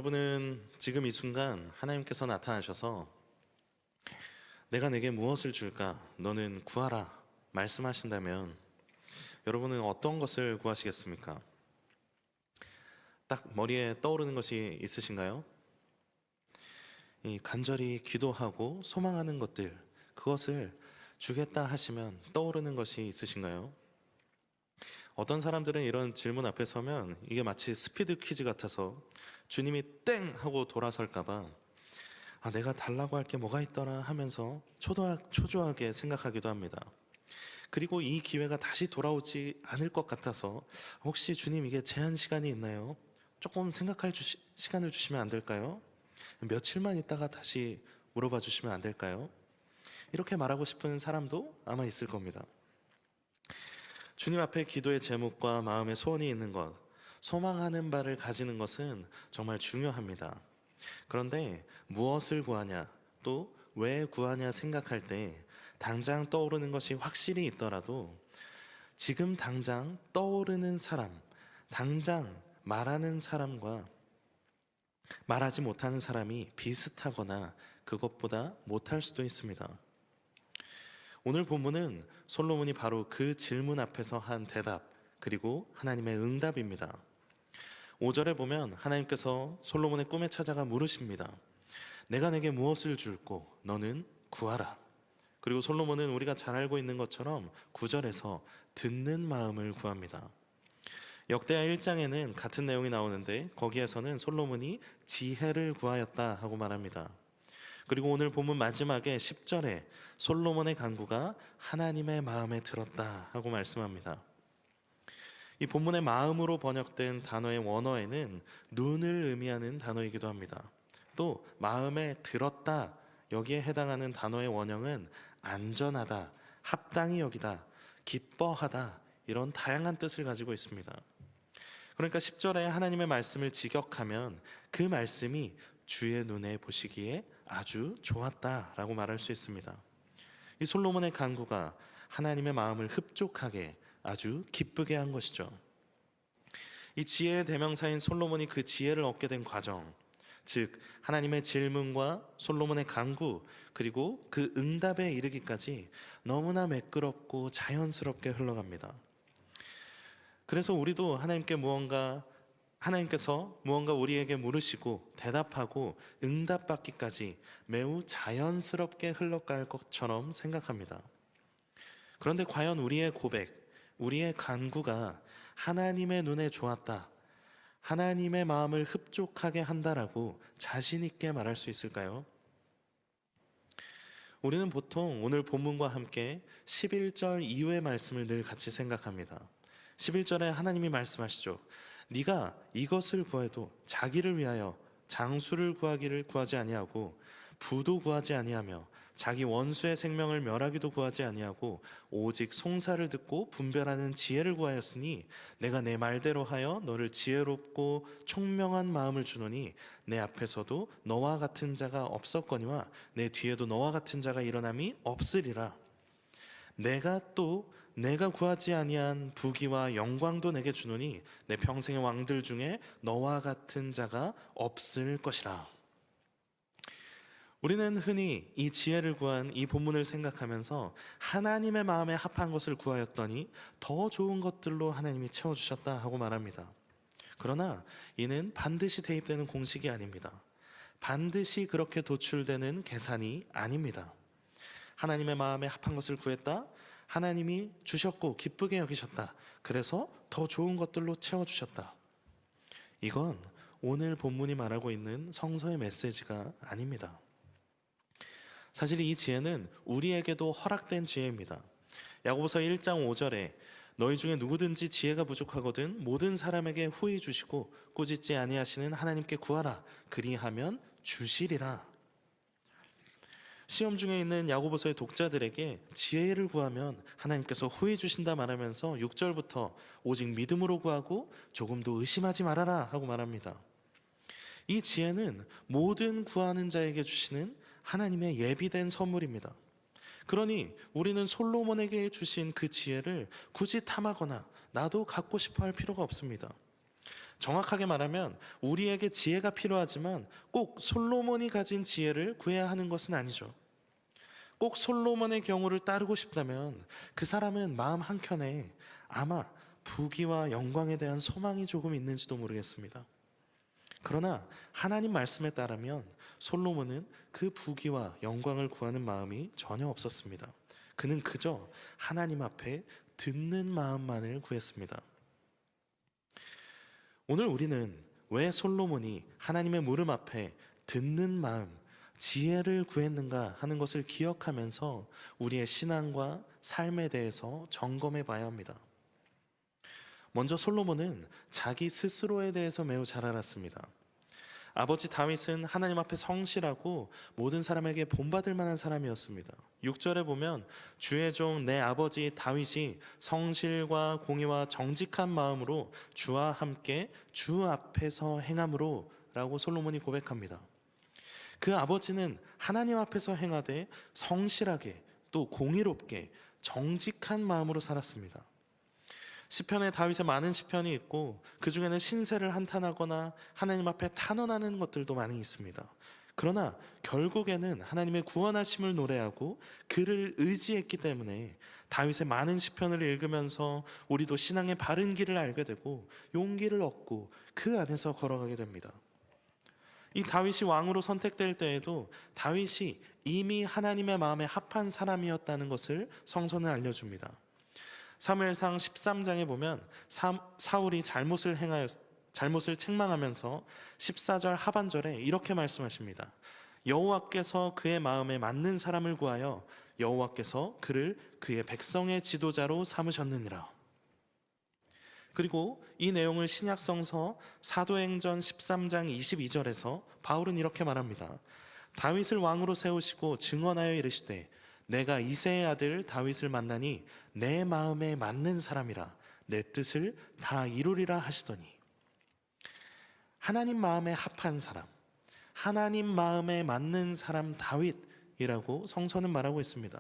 여러분은 지금 이 순간 하나님께서 나타나셔서 내가 내게 무엇을 줄까? 너는 구하라 말씀하신다면 여러분은 어떤 것을 구하시겠습니까? 딱 머리에 떠오르는 것이 있으신가요? 이 간절히 기도하고 소망하는 것들, 그것을 주겠다 하시면 떠오르는 것이 있으신가요? 어떤 사람들은 이런 질문 앞에 서면 이게 마치 스피드 퀴즈 같아서 주님이 땡 하고 돌아설까봐 내가 달라고 할 게 뭐가 있더라 하면서 초조하게 생각하기도 합니다. 그리고 이 기회가 다시 돌아오지 않을 것 같아서 혹시 주님 이게 제한 시간이 있나요? 조금 생각할 시간을 주시면 안 될까요? 며칠만 있다가 다시 물어봐 주시면 안 될까요? 이렇게 말하고 싶은 사람도 아마 있을 겁니다. 주님 앞에 기도의 제목과 마음의 소원이 있는 것, 소망하는 바를 가지는 것은 정말 중요합니다. 그런데 무엇을 구하냐, 또 왜 구하냐 생각할 때 당장 떠오르는 것이 확실히 있더라도 지금 당장 떠오르는 사람, 당장 말하는 사람과 말하지 못하는 사람이 비슷하거나 그것보다 못할 수도 있습니다. 오늘 본문은 솔로몬이 바로 그 질문 앞에서 한 대답, 그리고 하나님의 응답입니다. 5절에 보면 하나님께서 솔로몬의 꿈에 찾아가 물으십니다. 내가 내게 무엇을 줄고 너는 구하라. 그리고 솔로몬은 우리가 잘 알고 있는 것처럼 9절에서 듣는 마음을 구합니다. 역대하 1장에는 같은 내용이 나오는데 거기에서는 솔로몬이 지혜를 구하였다 하고 말합니다. 그리고 오늘 본문 마지막에 10절에 솔로몬의 간구가 하나님의 마음에 들었다 하고 말씀합니다. 이 본문의 마음으로 번역된 단어의 원어에는 눈을 의미하는 단어이기도 합니다. 또 마음에 들었다, 여기에 해당하는 단어의 원형은 안전하다, 합당히 여기다, 기뻐하다, 이런 다양한 뜻을 가지고 있습니다. 그러니까 10절에 하나님의 말씀을 직역하면 그 말씀이 주의 눈에 보시기에 아주 좋았다라고 말할 수 있습니다. 이 솔로몬의 간구가 하나님의 마음을 흡족하게 아주 기쁘게 한 것이죠. 이 지혜의 대명사인 솔로몬이 그 지혜를 얻게 된 과정, 즉 하나님의 질문과 솔로몬의 간구, 그리고 그 응답에 이르기까지 너무나 매끄럽고 자연스럽게 흘러갑니다. 그래서 우리도 하나님께서 무언가 우리에게 물으시고 대답하고 응답받기까지 매우 자연스럽게 흘러갈 것처럼 생각합니다. 그런데 과연 우리의 고백, 우리의 간구가 하나님의 눈에 좋았다, 하나님의 마음을 흡족하게 한다라고 자신 있게 말할 수 있을까요? 우리는 보통 오늘 본문과 함께 11절 이후의 말씀을 늘 같이 생각합니다. 11절에 하나님이 말씀하시죠. 네가 이것을 구해도 자기를 위하여 장수를 구하지 아니하고 부도 구하지 아니하며 자기 원수의 생명을 멸하기도 구하지 아니하고 오직 송사를 듣고 분별하는 지혜를 구하였으니 내가 내 말대로 하여 너를 지혜롭고 총명한 마음을 주노니 내 앞에서도 너와 같은 자가 없었거니와 내 뒤에도 너와 같은 자가 일어남이 없으리라. 내가 구하지 아니한 부귀와 영광도 내게 주노니 내 평생의 왕들 중에 너와 같은 자가 없을 것이라. 우리는 흔히 이 지혜를 구한 이 본문을 생각하면서 하나님의 마음에 합한 것을 구하였더니 더 좋은 것들로 하나님이 채워주셨다 하고 말합니다. 그러나 이는 반드시 대입되는 공식이 아닙니다. 반드시 그렇게 도출되는 계산이 아닙니다. 하나님의 마음에 합한 것을 구했다, 하나님이 주셨고 기쁘게 여기셨다, 그래서 더 좋은 것들로 채워주셨다. 이건 오늘 본문이 말하고 있는 성서의 메시지가 아닙니다. 사실 이 지혜는 우리에게도 허락된 지혜입니다. 야고보서 1장 5절에 너희 중에 누구든지 지혜가 부족하거든 모든 사람에게 후히 주시고 꾸짖지 아니하시는 하나님께 구하라 그리하면 주시리라. 시험 중에 있는 야고보서의 독자들에게 지혜를 구하면 하나님께서 후히 주신다 말하면서 6절부터 오직 믿음으로 구하고 조금도 의심하지 말아라 하고 말합니다. 이 지혜는 모든 구하는 자에게 주시는 하나님의 예비된 선물입니다. 그러니 우리는 솔로몬에게 주신 그 지혜를 굳이 탐하거나 나도 갖고 싶어 할 필요가 없습니다. 정확하게 말하면 우리에게 지혜가 필요하지만 꼭 솔로몬이 가진 지혜를 구해야 하는 것은 아니죠. 꼭 솔로몬의 경우를 따르고 싶다면 그 사람은 마음 한켠에 아마 부귀와 영광에 대한 소망이 조금 있는지도 모르겠습니다. 그러나 하나님 말씀에 따르면 솔로몬은 그 부귀와 영광을 구하는 마음이 전혀 없었습니다. 그는 그저 하나님 앞에 듣는 마음만을 구했습니다. 오늘 우리는 왜 솔로몬이 하나님의 물음 앞에 듣는 마음, 지혜를 구했는가 하는 것을 기억하면서 우리의 신앙과 삶에 대해서 점검해 봐야 합니다. 먼저 솔로몬은 자기 스스로에 대해서 매우 잘 알았습니다. 아버지 다윗은 하나님 앞에 성실하고 모든 사람에게 본받을 만한 사람이었습니다. 6절에 보면 주의 종 내 아버지 다윗이 성실과 공의와 정직한 마음으로 주와 함께 주 앞에서 행함으로 라고 솔로몬이 고백합니다. 그 아버지는 하나님 앞에서 행하되 성실하게 또 공의롭게 정직한 마음으로 살았습니다. 시편에 다윗의 많은 시편이 있고 그 중에는 신세를 한탄하거나 하나님 앞에 탄원하는 것들도 많이 있습니다. 그러나 결국에는 하나님의 구원하심을 노래하고 그를 의지했기 때문에 다윗의 많은 시편을 읽으면서 우리도 신앙의 바른 길을 알게 되고 용기를 얻고 그 안에서 걸어가게 됩니다. 이 다윗이 왕으로 선택될 때에도 다윗이 이미 하나님의 마음에 합한 사람이었다는 것을 성서는 알려줍니다. 사무엘상 13장에 보면 사울이 잘못을 책망하면서 14절 하반절에 이렇게 말씀하십니다. 여호와께서 그의 마음에 맞는 사람을 구하여 여호와께서 그를 그의 백성의 지도자로 삼으셨느니라. 그리고 이 내용을 신약성서 사도행전 13장 22절에서 바울은 이렇게 말합니다. 다윗을 왕으로 세우시고 증언하여 이르시되 내가 이새의 아들 다윗을 만나니 내 마음에 맞는 사람이라 내 뜻을 다 이루리라 하시더니, 하나님 마음에 합한 사람, 하나님 마음에 맞는 사람 다윗이라고 성서는 말하고 있습니다.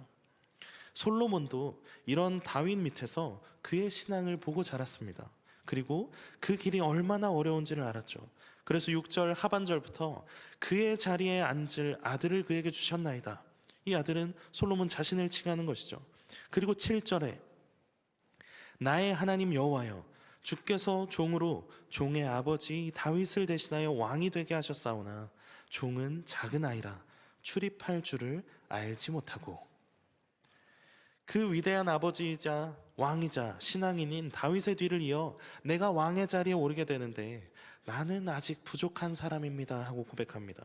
솔로몬도 이런 다윗 밑에서 그의 신앙을 보고 자랐습니다. 그리고 그 길이 얼마나 어려운지를 알았죠. 그래서 6절 하반절부터 그의 자리에 앉을 아들을 그에게 주셨나이다. 이 아들은 솔로몬 자신을 칭하는 것이죠. 그리고 7절에 나의 하나님 여호와여 주께서 종으로 종의 아버지 다윗을 대신하여 왕이 되게 하셨사오나 종은 작은 아이라 출입할 줄을 알지 못하고. 그 위대한 아버지이자 왕이자 신앙인인 다윗의 뒤를 이어 내가 왕의 자리에 오르게 되는데 나는 아직 부족한 사람입니다 하고 고백합니다.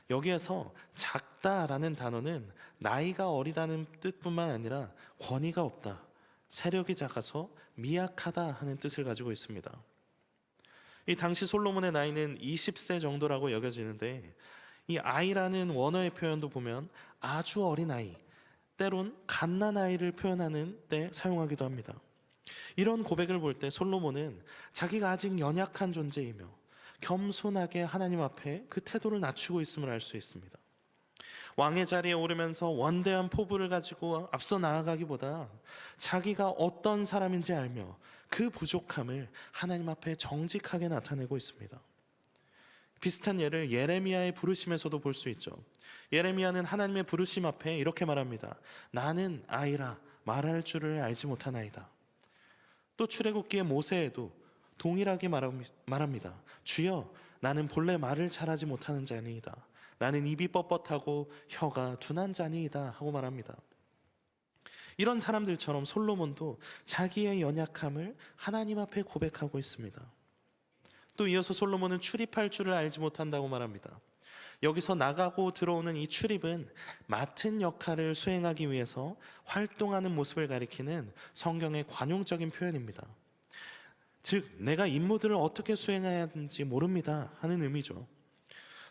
여기에서 작다라는 단어는 나이가 어리다는 뜻뿐만 아니라 권위가 없다, 세력이 작아서 미약하다 하는 뜻을 가지고 있습니다. 이 당시 솔로몬의 나이는 20세 정도라고 여겨지는데 이 아이라는 원어의 표현도 보면 아주 어린 아이, 때론 갓난아이를 표현하는 때 사용하기도 합니다. 이런 고백을 볼 때 솔로몬은 자기가 아직 연약한 존재이며 겸손하게 하나님 앞에 그 태도를 낮추고 있음을 알 수 있습니다. 왕의 자리에 오르면서 원대한 포부를 가지고 앞서 나아가기보다 자기가 어떤 사람인지 알며 그 부족함을 하나님 앞에 정직하게 나타내고 있습니다. 비슷한 예를 예레미야의 부르심에서도 볼 수 있죠. 예레미야는 하나님의 부르심 앞에 이렇게 말합니다. 나는 아이라 말할 줄을 알지 못하나이다. 또 출애굽기의 모세에도 동일하게 말합니다. 주여, 나는 본래 말을 잘하지 못하는 자니이다. 나는 입이 뻣뻣하고 혀가 둔한 자니이다 하고 말합니다. 이런 사람들처럼 솔로몬도 자기의 연약함을 하나님 앞에 고백하고 있습니다. 또 이어서 솔로몬은 출입할 줄을 알지 못한다고 말합니다. 여기서 나가고 들어오는 이 출입은 맡은 역할을 수행하기 위해서 활동하는 모습을 가리키는 성경의 관용적인 표현입니다. 즉 내가 임무들을 어떻게 수행해야 하는지 모릅니다 하는 의미죠.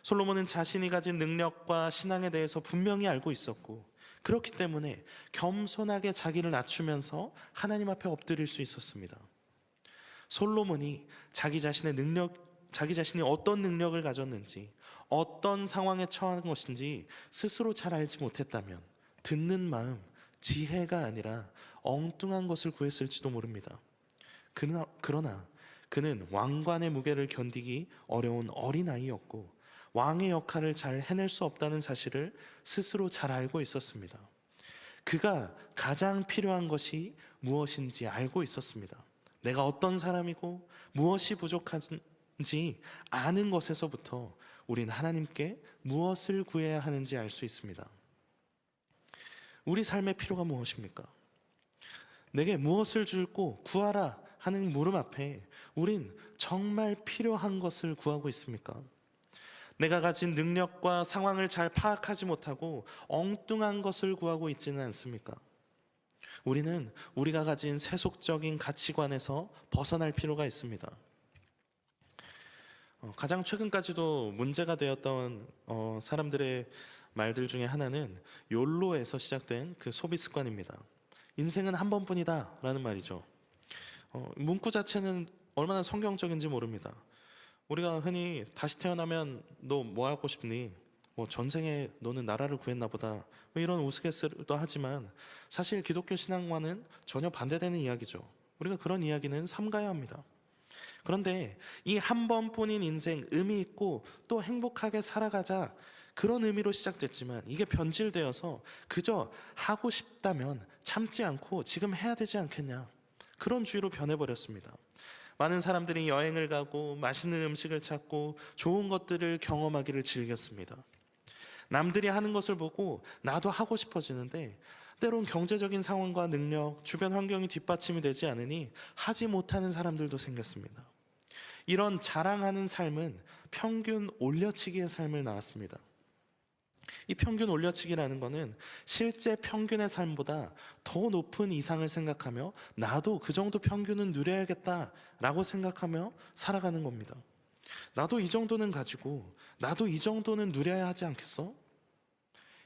솔로몬은 자신이 가진 능력과 신앙에 대해서 분명히 알고 있었고 그렇기 때문에 겸손하게 자기를 낮추면서 하나님 앞에 엎드릴 수 있었습니다. 솔로몬이 자기 자신이 어떤 능력을 가졌는지, 어떤 상황에 처한 것인지 스스로 잘 알지 못했다면 듣는 마음, 지혜가 아니라 엉뚱한 것을 구했을지도 모릅니다. 그러나 그는 왕관의 무게를 견디기 어려운 어린아이였고 왕의 역할을 잘 해낼 수 없다는 사실을 스스로 잘 알고 있었습니다. 그가 가장 필요한 것이 무엇인지 알고 있었습니다. 내가 어떤 사람이고 무엇이 부족한지 아는 것에서부터 우린 하나님께 무엇을 구해야 하는지 알 수 있습니다. 우리 삶의 필요가 무엇입니까? 내게 무엇을 줄고 구하라 하는 물음 앞에 우린 정말 필요한 것을 구하고 있습니까? 내가 가진 능력과 상황을 잘 파악하지 못하고 엉뚱한 것을 구하고 있지는 않습니까? 우리는 우리가 가진 세속적인 가치관에서 벗어날 필요가 있습니다. 가장 최근까지도 문제가 되었던 사람들의 말들 중에 하나는 욜로에서 시작된 그 소비 습관입니다. 인생은 한 번뿐이다 라는 말이죠. 문구 자체는 얼마나 성경적인지 모릅니다. 우리가 흔히 다시 태어나면 너 뭐 하고 싶니? 뭐 전생에 너는 나라를 구했나 보다, 뭐 이런 우스갯소리도 하지만 사실 기독교 신앙과는 전혀 반대되는 이야기죠. 우리가 그런 이야기는 삼가야 합니다. 그런데 이 한 번뿐인 인생, 의미 있고 또 행복하게 살아가자, 그런 의미로 시작됐지만 이게 변질되어서 그저 하고 싶다면 참지 않고 지금 해야 되지 않겠냐, 그런 주의로 변해버렸습니다. 많은 사람들이 여행을 가고 맛있는 음식을 찾고 좋은 것들을 경험하기를 즐겼습니다. 남들이 하는 것을 보고 나도 하고 싶어지는데 때론 경제적인 상황과 능력, 주변 환경이 뒷받침이 되지 않으니 하지 못하는 사람들도 생겼습니다. 이런 자랑하는 삶은 평균 올려치기의 삶을 낳았습니다. 이 평균 올려치기라는 것은 실제 평균의 삶보다 더 높은 이상을 생각하며 나도 그 정도 평균은 누려야겠다라고 생각하며 살아가는 겁니다. 나도 이 정도는 가지고 나도 이 정도는 누려야 하지 않겠어?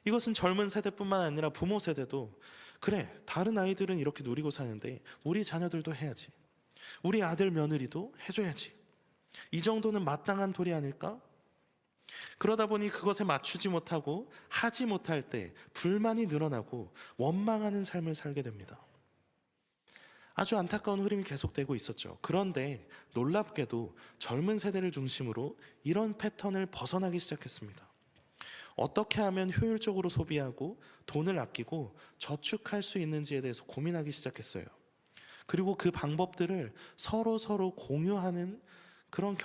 이것은 젊은 세대뿐만 아니라 부모 세대도 그래, 다른 아이들은 이렇게 누리고 사는데 우리 자녀들도 해야지, 우리 아들 며느리도 해줘야지, 이 정도는 마땅한 도리 아닐까? 그러다 보니 그것에 맞추지 못하고 하지 못할 때 불만이 늘어나고 원망하는 삶을 살게 됩니다. 아주 안타까운 흐름이 계속되고 있었죠. 그런데 놀랍게도 젊은 세대를 중심으로 이런 패턴을 벗어나기 시작했습니다. 어떻게 하면 효율적으로 소비하고 돈을 아끼고 저축할 수 있는지에 대해서 고민하기 시작했어요. 그리고 그 방법들을 서로 공유하는 그런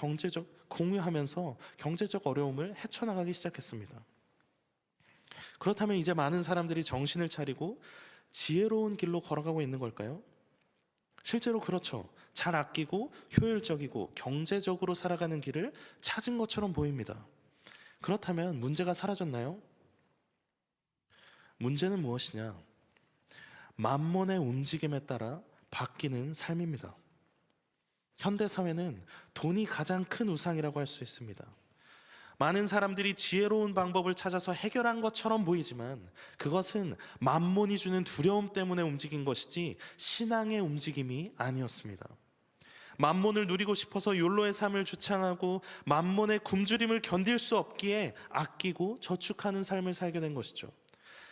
공유하면서 경제적 어려움을 헤쳐나가기 시작했습니다. 그렇다면 이제 많은 사람들이 정신을 차리고 지혜로운 길로 걸어가고 있는 걸까요? 실제로 그렇죠. 잘 아끼고 효율적이고 경제적으로 살아가는 길을 찾은 것처럼 보입니다. 그렇다면 문제가 사라졌나요? 문제는 무엇이냐? 만몬의 움직임에 따라 바뀌는 삶입니다. 현대사회는 돈이 가장 큰 우상이라고 할 수 있습니다. 많은 사람들이 지혜로운 방법을 찾아서 해결한 것처럼 보이지만 그것은 만몬이 주는 두려움 때문에 움직인 것이지 신앙의 움직임이 아니었습니다. 만몬을 누리고 싶어서 욜로의 삶을 주창하고 만몬의 굶주림을 견딜 수 없기에 아끼고 저축하는 삶을 살게 된 것이죠.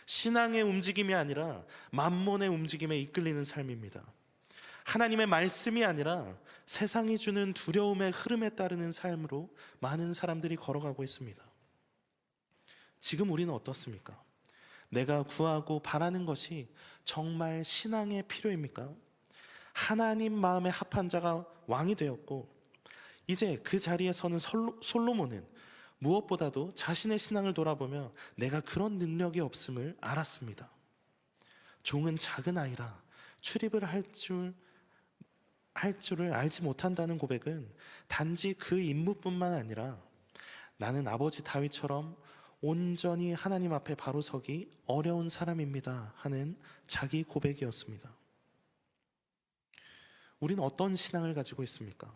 신앙의 움직임이 아니라 만몬의 움직임에 이끌리는 삶입니다. 하나님의 말씀이 아니라 세상이 주는 두려움의 흐름에 따르는 삶으로 많은 사람들이 걸어가고 있습니다. 지금 우리는 어떻습니까? 내가 구하고 바라는 것이 정말 신앙의 필요입니까? 하나님 마음에 합한 자가 왕이 되었고 이제 그 자리에 서는 솔로몬은 무엇보다도 자신의 신앙을 돌아보며 내가 그런 능력이 없음을 알았습니다. 종은 작은 아이라 출입을 할 줄을 알지 못한다는 고백은 단지 그 임무뿐만 아니라 나는 아버지 다윗처럼 온전히 하나님 앞에 바로 서기 어려운 사람입니다 하는 자기 고백이었습니다. 우리는 어떤 신앙을 가지고 있습니까?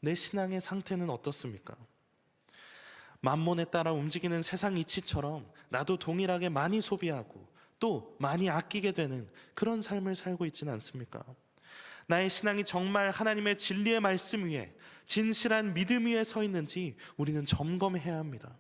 내 신앙의 상태는 어떻습니까? 만몬에 따라 움직이는 세상 이치처럼 나도 동일하게 많이 소비하고 또 많이 아끼게 되는 그런 삶을 살고 있지는 않습니까? 나의 신앙이 정말 하나님의 진리의 말씀 위에 진실한 믿음 위에 서 있는지 우리는 점검해야 합니다.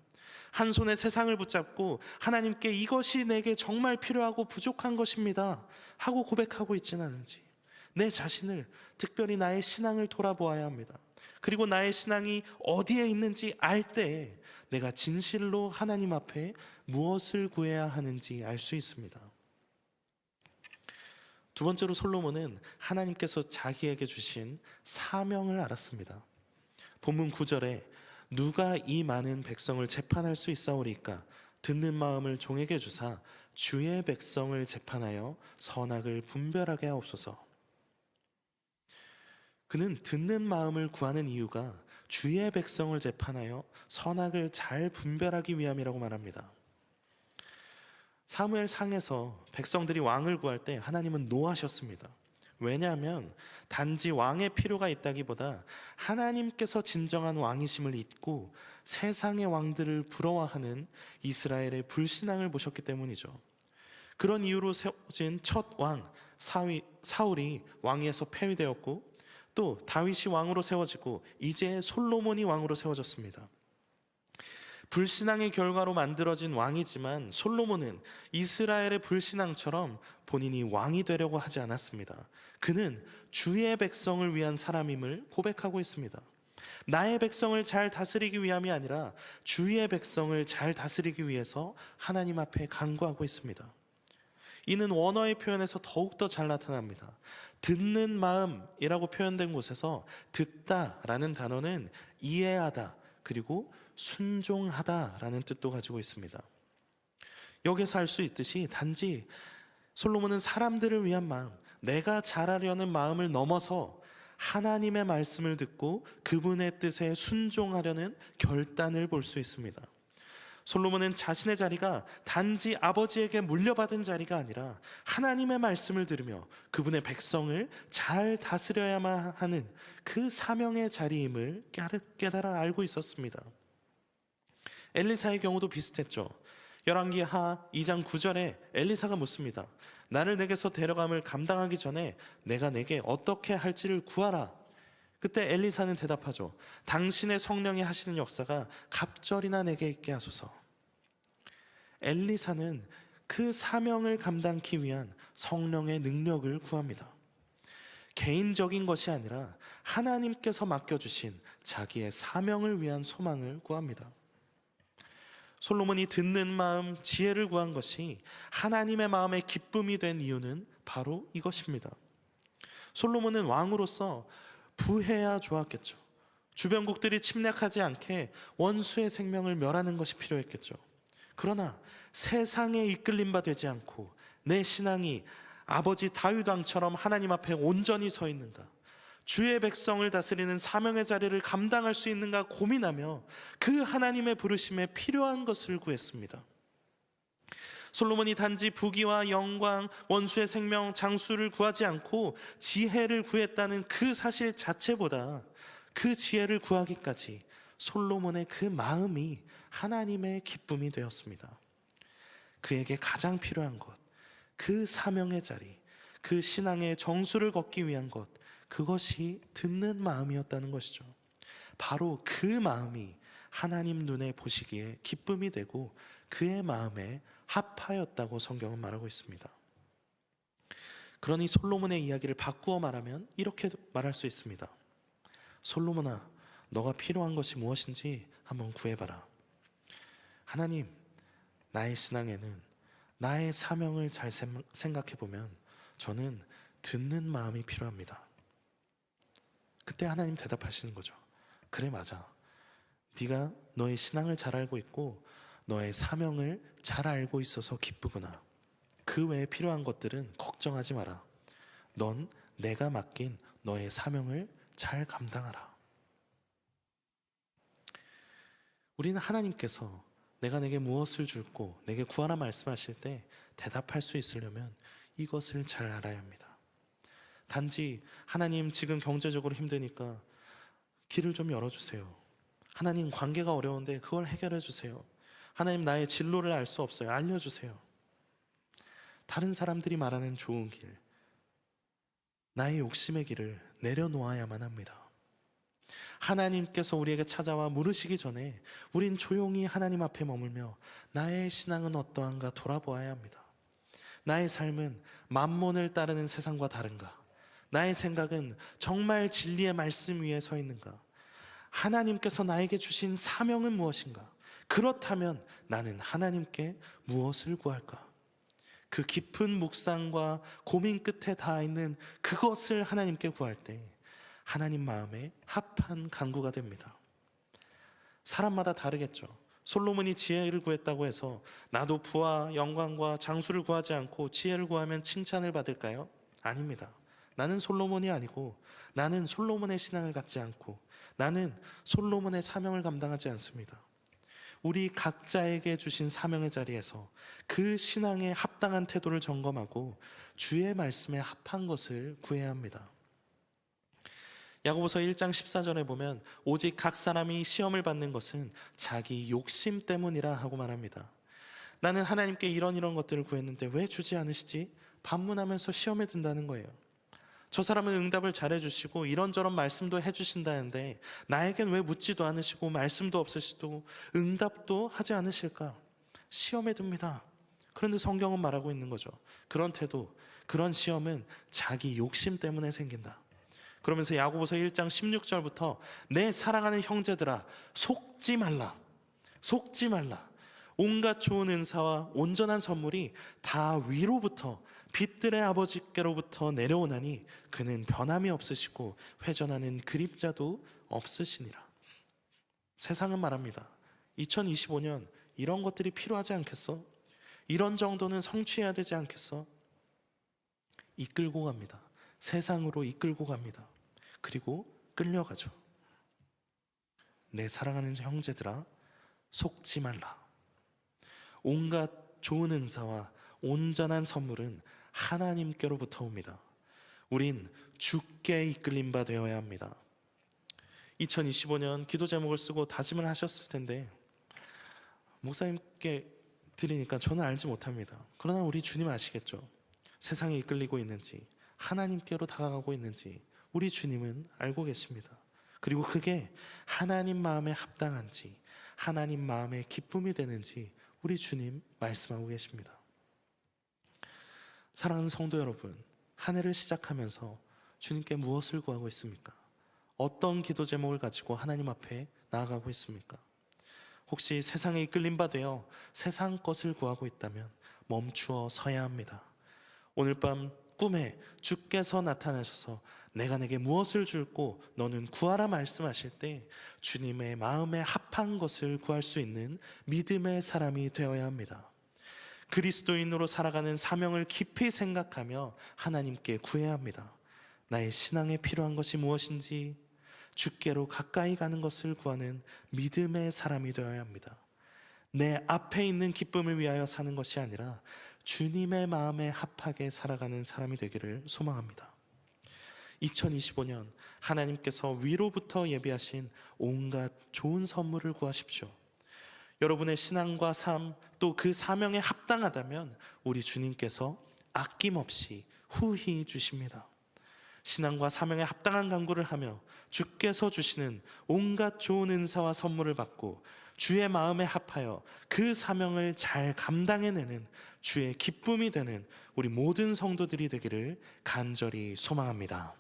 한 손에 세상을 붙잡고 하나님께 이것이 내게 정말 필요하고 부족한 것입니다 하고 고백하고 있지는 않은지 내 자신을, 특별히 나의 신앙을 돌아보아야 합니다. 그리고 나의 신앙이 어디에 있는지 알 때 내가 진실로 하나님 앞에 무엇을 구해야 하는지 알 수 있습니다. 두 번째로 솔로몬은 하나님께서 자기에게 주신 사명을 알았습니다. 본문 9절에 누가 이 많은 백성을 재판할 수 있사오리까 듣는 마음을 종에게 주사 주의 백성을 재판하여 선악을 분별하게 하옵소서. 그는 듣는 마음을 구하는 이유가 주의 백성을 재판하여 선악을 잘 분별하기 위함이라고 말합니다. 사무엘 상에서 백성들이 왕을 구할 때 하나님은 노하셨습니다. 왜냐하면 단지 왕의 필요가 있다기보다 하나님께서 진정한 왕이심을 잊고 세상의 왕들을 부러워하는 이스라엘의 불신앙을 보셨기 때문이죠. 그런 이유로 세워진 첫 왕 사울이 왕위에서 폐위되었고, 또 다윗이 왕으로 세워지고 이제 솔로몬이 왕으로 세워졌습니다. 불신앙의 결과로 만들어진 왕이지만 솔로몬은 이스라엘의 불신앙처럼 본인이 왕이 되려고 하지 않았습니다. 그는 주의 백성을 위한 사람임을 고백하고 있습니다. 나의 백성을 잘 다스리기 위함이 아니라 주의 백성을 잘 다스리기 위해서 하나님 앞에 간구하고 있습니다. 이는 원어의 표현에서 더욱더 잘 나타납니다. 듣는 마음이라고 표현된 곳에서 듣다라는 단어는 이해하다 그리고 순종하다라는 뜻도 가지고 있습니다. 여기서 알 수 있듯이 단지 솔로몬은 사람들을 위한 마음, 내가 잘하려는 마음을 넘어서 하나님의 말씀을 듣고 그분의 뜻에 순종하려는 결단을 볼 수 있습니다. 솔로몬은 자신의 자리가 단지 아버지에게 물려받은 자리가 아니라 하나님의 말씀을 들으며 그분의 백성을 잘 다스려야만 하는 그 사명의 자리임을 깨달아 알고 있었습니다. 엘리사의 경우도 비슷했죠. 열왕기 하 2장 9절에 엘리사가 묻습니다. 나를 내게서 데려감을 감당하기 전에 내가 내게 어떻게 할지를 구하라. 그때 엘리사는 대답하죠. 당신의 성령이 하시는 역사가 갑절이나 내게 있게 하소서. 엘리사는 그 사명을 감당하기 위한 성령의 능력을 구합니다. 개인적인 것이 아니라 하나님께서 맡겨주신 자기의 사명을 위한 소망을 구합니다. 솔로몬이 듣는 마음, 지혜를 구한 것이 하나님의 마음에 기쁨이 된 이유는 바로 이것입니다. 솔로몬은 왕으로서 부해야 좋았겠죠. 주변국들이 침략하지 않게 원수의 생명을 멸하는 것이 필요했겠죠. 그러나 세상에 이끌림 바 되지 않고 내 신앙이 아버지 다윗 왕처럼 하나님 앞에 온전히 서 있는가, 주의 백성을 다스리는 사명의 자리를 감당할 수 있는가 고민하며 그 하나님의 부르심에 필요한 것을 구했습니다. 솔로몬이 단지 부귀와 영광, 원수의 생명, 장수를 구하지 않고 지혜를 구했다는 그 사실 자체보다 그 지혜를 구하기까지 솔로몬의 그 마음이 하나님의 기쁨이 되었습니다. 그에게 가장 필요한 것, 그 사명의 자리, 그 신앙의 정수를 걷기 위한 것, 그것이 듣는 마음이었다는 것이죠. 바로 그 마음이 하나님 눈에 보시기에 기쁨이 되고 그의 마음에 합하였다고 성경은 말하고 있습니다. 그러니 솔로몬의 이야기를 바꾸어 말하면 이렇게 말할 수 있습니다. 솔로몬아, 너가 필요한 것이 무엇인지 한번 구해봐라. 하나님, 나의 신앙에는 나의 사명을 잘 생각해보면 저는 듣는 마음이 필요합니다. 그때 하나님 대답하시는 거죠. 그래, 맞아. 네가 너의 신앙을 잘 알고 있고 너의 사명을 잘 알고 있어서 기쁘구나. 그 외에 필요한 것들은 걱정하지 마라. 넌 내가 맡긴 너의 사명을 잘 감당하라. 우리는 하나님께서 내가 내게 무엇을 줄고 내게 구하라 말씀하실 때 대답할 수 있으려면 이것을 잘 알아야 합니다. 단지 하나님 지금 경제적으로 힘드니까 길을 좀 열어주세요. 하나님 관계가 어려운데 그걸 해결해 주세요. 하나님 나의 진로를 알 수 없어요. 알려주세요. 다른 사람들이 말하는 좋은 길, 나의 욕심의 길을 내려놓아야만 합니다. 하나님께서 우리에게 찾아와 물으시기 전에 우린 조용히 하나님 앞에 머물며 나의 신앙은 어떠한가 돌아보아야 합니다. 나의 삶은 만몬을 따르는 세상과 다른가? 나의 생각은 정말 진리의 말씀 위에 서 있는가? 하나님께서 나에게 주신 사명은 무엇인가? 그렇다면 나는 하나님께 무엇을 구할까? 그 깊은 묵상과 고민 끝에 닿아 있는 그것을 하나님께 구할 때 하나님 마음에 합한 간구가 됩니다. 사람마다 다르겠죠. 솔로몬이 지혜를 구했다고 해서 나도 부와 영광과 장수를 구하지 않고 지혜를 구하면 칭찬을 받을까요? 아닙니다. 나는 솔로몬이 아니고, 나는 솔로몬의 신앙을 갖지 않고, 나는 솔로몬의 사명을 감당하지 않습니다. 우리 각자에게 주신 사명의 자리에서 그 신앙에 합당한 태도를 점검하고 주의 말씀에 합한 것을 구해야 합니다. 야고보서 1장 14절에 보면 오직 각 사람이 시험을 받는 것은 자기 욕심 때문이라 하고 말합니다. 나는 하나님께 이런 것들을 구했는데 왜 주지 않으시지? 반문하면서 시험에 든다는 거예요. 저 사람은 응답을 잘해주시고 이런저런 말씀도 해주신다는데 나에겐 왜 묻지도 않으시고 말씀도 없으시고 응답도 하지 않으실까? 시험에 듭니다. 그런데 성경은 말하고 있는 거죠. 그런 태도, 그런 시험은 자기 욕심 때문에 생긴다. 그러면서 야고보서 1장 16절부터 내 사랑하는 형제들아 속지 말라, 속지 말라. 온갖 좋은 은사와 온전한 선물이 다 위로부터 빛들의 아버지께로부터 내려오나니 그는 변함이 없으시고 회전하는 그림자도 없으시니라. 세상은 말합니다. 2025년 이런 것들이 필요하지 않겠어? 이런 정도는 성취해야 되지 않겠어? 이끌고 갑니다. 세상으로 이끌고 갑니다. 그리고 끌려가죠. 내 사랑하는 형제들아 속지 말라. 온갖 좋은 은사와 온전한 선물은 하나님께로부터 옵니다. 우린 주께 이끌림 바 되어야 합니다. 2025년 기도 제목을 쓰고 다짐을 하셨을 텐데 목사님께 드리니까 저는 알지 못합니다. 그러나 우리 주님 아시겠죠? 세상에 이끌리고 있는지 하나님께로 다가가고 있는지 우리 주님은 알고 계십니다. 그리고 그게 하나님 마음에 합당한지 하나님 마음에 기쁨이 되는지 우리 주님 말씀하고 계십니다. 사랑하는 성도 여러분, 한 해를 시작하면서 주님께 무엇을 구하고 있습니까? 어떤 기도 제목을 가지고 하나님 앞에 나아가고 있습니까? 혹시 세상에 이끌림 바 되어 세상 것을 구하고 있다면 멈추어 서야 합니다. 오늘 밤 꿈에 주께서 나타나셔서 내가 내게 무엇을 줄고 너는 구하라 말씀하실 때 주님의 마음에 합한 것을 구할 수 있는 믿음의 사람이 되어야 합니다. 그리스도인으로 살아가는 사명을 깊이 생각하며 하나님께 구해야 합니다. 나의 신앙에 필요한 것이 무엇인지 주께로 가까이 가는 것을 구하는 믿음의 사람이 되어야 합니다. 내 앞에 있는 기쁨을 위하여 사는 것이 아니라 주님의 마음에 합하게 살아가는 사람이 되기를 소망합니다. 2025년 하나님께서 위로부터 예비하신 온갖 좋은 선물을 구하십시오. 여러분의 신앙과 삶 또 그 사명에 합당하다면 우리 주님께서 아낌없이 후히 주십니다. 신앙과 사명에 합당한 간구를 하며 주께서 주시는 온갖 좋은 은사와 선물을 받고 주의 마음에 합하여 그 사명을 잘 감당해내는 주의 기쁨이 되는 우리 모든 성도들이 되기를 간절히 소망합니다.